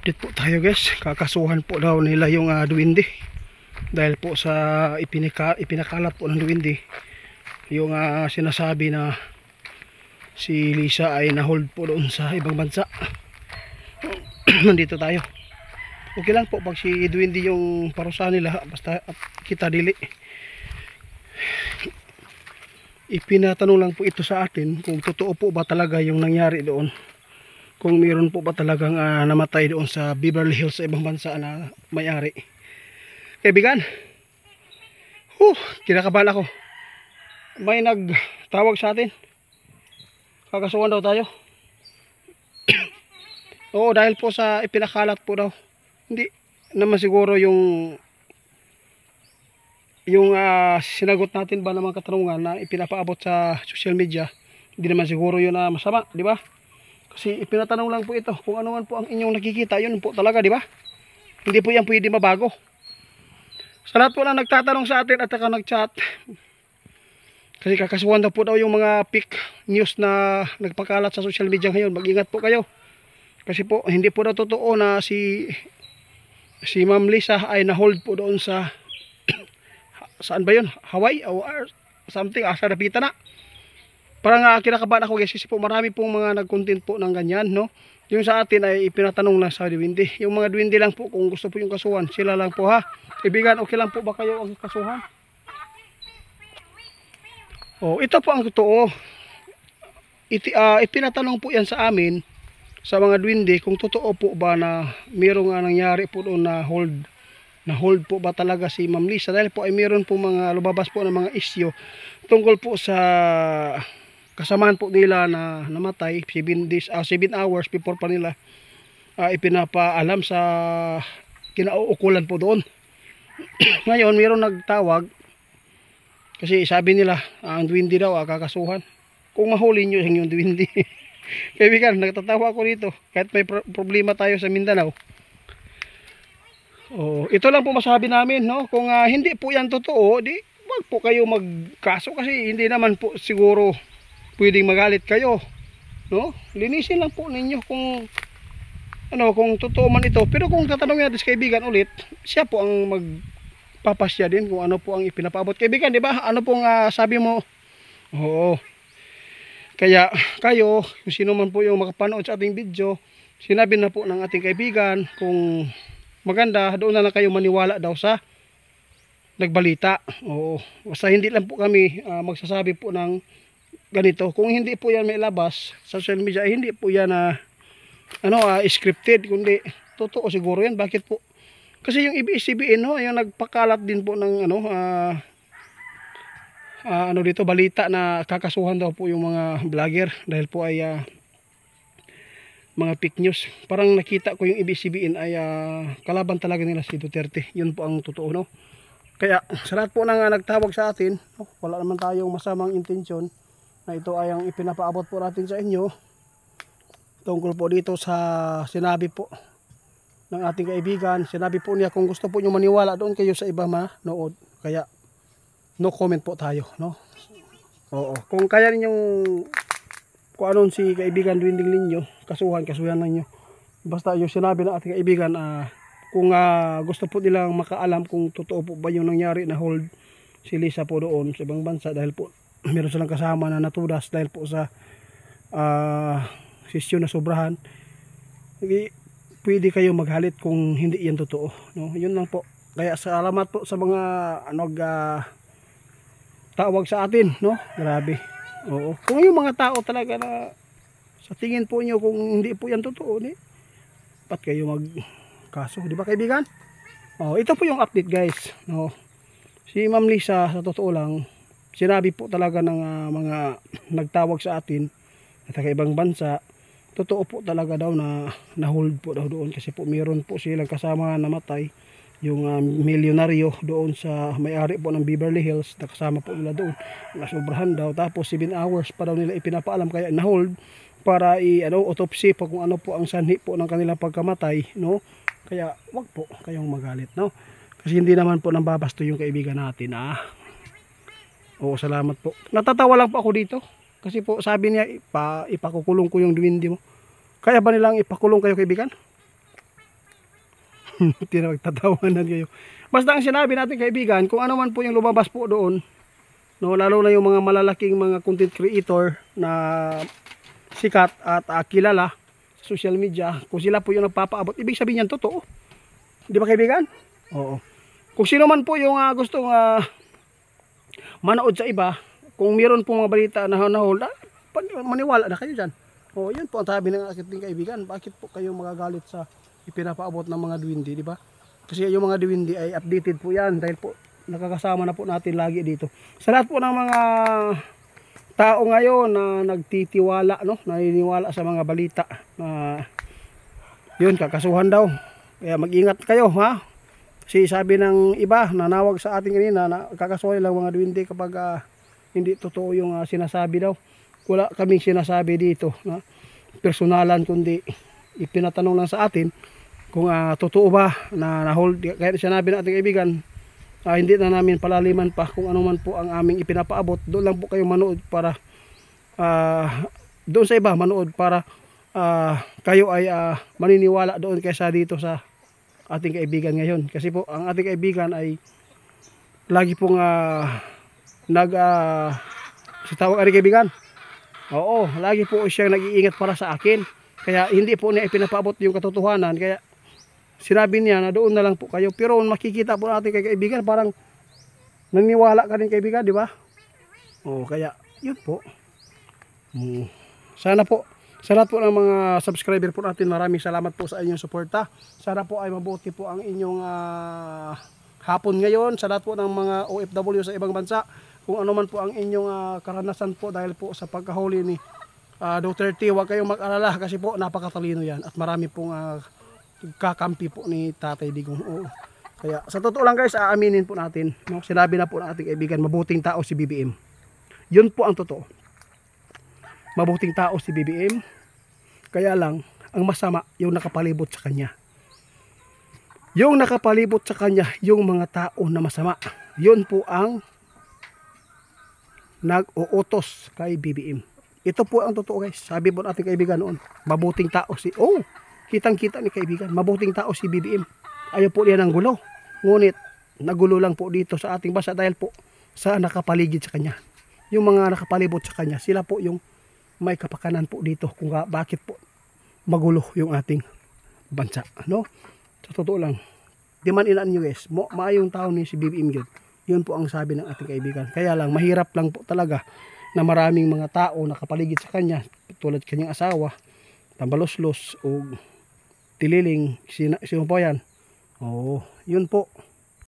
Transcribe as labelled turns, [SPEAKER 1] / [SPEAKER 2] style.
[SPEAKER 1] update po tayo guys. Kakasuhan po daw nila yung duwende. Dahil po sa ipinakalat po ng duwende yung sinasabi na si Lisa ay na-hold po doon sa ibang bansa. Nandito tayo. Okay lang po pag si duwende yung parusahan nila, basta kita dili. Ipinatanong lang po ito sa atin kung totoo po ba talaga yung nangyari doon. Kung mayroon po ba talagang namatay doon sa Beverly Hills sa ibang bansa na may-ari. Kaibigan, kinakabahan ako. May nagtawag sa atin. Kakasuhan daw tayo. Oo, dahil po sa ipinakalat po daw. Hindi naman siguro yung sinagot natin ba ng mga katanungan na ipinapaabot sa social media. Hindi naman siguro yun na masama, di ba? Kasi ipinatanong lang po ito kung ano man po ang inyong nakikita, yun po talaga, di ba? Hindi po yan pwede mabago. Sa lahat po na nagtatanong sa atin at nag-chat, kasi kakasuhan daw po daw yung mga fake news na nagpakalat sa social media ngayon. Mag-ingat po kayo. Kasi po hindi po daw totoo na si Ma'am Lisa ay na-hold po doon sa saan ba yun? Hawaii or something, asa napita na. Parang kinakabahan ako guys, kasi po marami pong mga nag-content po ng ganyan, no? Yung sa atin ay ipinatanong na sa duwende. Yung mga duwende lang po, kung gusto po yung kasuhan, sila lang po ha. Kaibigan, okay lang po ba kayo ang kasuhan? Oh, ito po ang totoo. Ipinatanong po yan sa amin, sa mga duwende, kung totoo po ba na mayroong nangyari po doon na hold po ba talaga si Ma'am Lisa. Dahil po ay mayroon po mga lumabas po ng mga isyo tungkol po sa kasamaan po nila na namatay 7 hours before pa nila ipinapaalam sa kinauukulan po doon. Ngayon mayroon nagtawag kasi sabi nila ang duwende daw kakasuhan. Kung mahuli nyo yung duwende. Kaibigan, nagtatawa ako dito kahit may problema tayo sa Mindanao. Ito lang po masabi namin, no? Kung hindi po yan totoo, di wag po kayo magkaso kasi hindi naman po siguro pwedeng magalit kayo, no? Linisin lang po ninyo kung kung totoo man ito. Pero kung tatanungin natin sa kaibigan ulit, siya po ang magpapasya din kung ano po ang ipinapaabot. Kaibigan, di ba? Ano pong sabi mo? Oo. Kaya kayo, kung sino man po yung makapanood sa ating video, sinabi na po ng ating kaibigan kung maganda, doon na lang kayo maniwala daw sa nagbalita. Oo. Basta hindi lang po kami magsasabi po ng ganito. Kung hindi po yan may labas sa social media, hindi po yan scripted, kundi totoo siguro yan. Bakit po? Kasi yung ABS-CBN, no, yung nagpakalat din po ng dito balita na kakasuhan daw po yung mga vlogger dahil po ay mga fake news. Parang nakita ko yung ABS-CBN ay kalaban talaga nila si Duterte. Yun po ang totoo, no? Kaya sa lahat po na nagtawag sa atin, wala naman tayong masamang intensyon na ito ay ang ipinapaabot po natin sa inyo tungkol po dito sa sinabi po ng ating kaibigan. Sinabi po niya kung gusto po nyo maniwala doon kayo sa iba manood. Kaya no comment po tayo, no? Oo. Kung kaya ninyong kung anong si kaibigan duwending ninyo, kasuhan ninyo. Basta yung sinabi ng ating kaibigan kung gusto po nilang makaalam kung totoo po ba yung nangyari na hold si Lisa po doon sa ibang bansa dahil po meron silang kasama na natudas dahil po sa sisyon na sobrahan. Pwede kayo maghalit kung hindi yan totoo, no? Yun lang po. Kaya salamat po sa mga tawag sa atin, no? Grabe. Oo. Kung yung mga tao talaga na sa tingin po nyo kung hindi po yan totoo, ba't kayo magkaso, di ba kaibigan? Ito po yung update guys, no? Si Ma'am Lisa sa totoo lang, sinabi po talaga ng mga nagtawag sa atin at ibang bansa, totoo po talaga daw na na-hold po daw doon kasi po meron po silang kasama namatay, yung milyonaryo doon sa may-ari po ng Beverly Hills, nakasama po nila doon, nasobrahan daw, tapos 7 hours pa daw nila ipinapaalam kaya na-hold para autopsy po kung ano po ang sanhi po ng kanilang pagkamatay, no? Kaya wag po kayong magalit, no? Kasi hindi naman po nambabasto yung kaibigan natin, Oo, salamat po. Natatawa lang po ako dito kasi po sabi niya ipakukulong ko yung duwende mo. Kaya ba nilang ipakulong kayo kaibigan? Hindi na magtatawanan kayo. Basta ang sinabi natin kaibigan, kung ano man po yung lumabas po doon, no, lalo na yung mga malalaking mga content creator na sikat at kilala sa social media, kung sila po yung nagpapaabot, ibig sabihin yan totoo. Di ba kaibigan? Oo. Kung sino man po yung gustong manood sa iba, kung meron po mga balita na hold, maniwala na kayo dyan. O, yun po ang sabi ng aking kaibigan. Bakit po kayo magagalit sa ipinapaabot ng mga duwindi, di ba? Kasi yung mga duwindi ay updated po yan dahil po nakakasama na po natin lagi dito. Sa lahat po ng mga tao ngayon na nagtitiwala, no, naniniwala sa mga balita na yun, kakasuhan daw. Kaya mag-ingat kayo, ha? Kasi sabi ng iba, nanawag sa ating kanina na kakasuhan lang mga duwindi kapag hindi totoo yung sinasabi daw. Wala kaming sinasabi dito na personalan, kundi ipinatanong lang sa atin kung totoo ba na hold. Kaya sinabi ng ating kaibigan, hindi na namin palaliman pa kung ano man po ang aming ipinapaabot. Doon lang po kayo manood para doon sa iba manood para kayo ay maniniwala doon kaysa dito sa ating kaibigan ngayon. Kasi po ang ating kaibigan ay lagi pong si tawag ari kaibigan. Oo, lagi po siyang nag-iingat para sa akin. Kaya hindi po niya ipinapaabot yung katotohanan. Kaya sinabi niya na doon na lang po kayo. Pero makikita po natin kay kaibigan, parang naniwala ka rin kaibigan, di ba? Oo, kaya yun po. Sana po, sa lahat po ng mga subscriber po natin, maraming salamat po sa inyong suporta. Sana po ay mabuti po ang inyong hapon ngayon. Sa lahat po ng mga OFW sa ibang bansa, kung ano man po ang inyong karanasan po dahil po sa pagkahuli ni Duterte, huwag kayong mag-alala kasi po napakatalino yan at marami pong kakampi po ni Tatay Digong. Oo. Kaya sa totoo lang guys, aaminin po natin, no? Sinabi na po ng ating kaibigan, mabuting tao si BBM. Yun po ang totoo. Mabuting tao si BBM. Kaya lang, ang masama yung nakapalibot sa kanya. Yung nakapalibot sa kanya, yung mga tao na masama. Yun po ang nag-uutos kay BBM. Ito po ang totoo guys. Sabi po natin kaibigan noon, mabuting tao si... Oh, kitang-kita ni kaibigan, mabuting tao si BBM. Ayaw po niya ng gulo. Ngunit, nagulo lang po dito sa ating bansa dahil po sa nakapaligid sa kanya. Yung mga nakapalibot sa kanya, sila po yung may kapakanan po dito kung bakit po magulo yung ating bansa. No? Sa totoo lang, di man ilan nyo guys, maayong tao ni si BBM yun. Yun po ang sabi ng ating kaibigan. Kaya lang, mahirap lang po talaga na maraming mga tao nakapaligid sa kanya, tulad kanyang asawa, Tambaloslos o Tililing, sino po yan? Oo, yun po.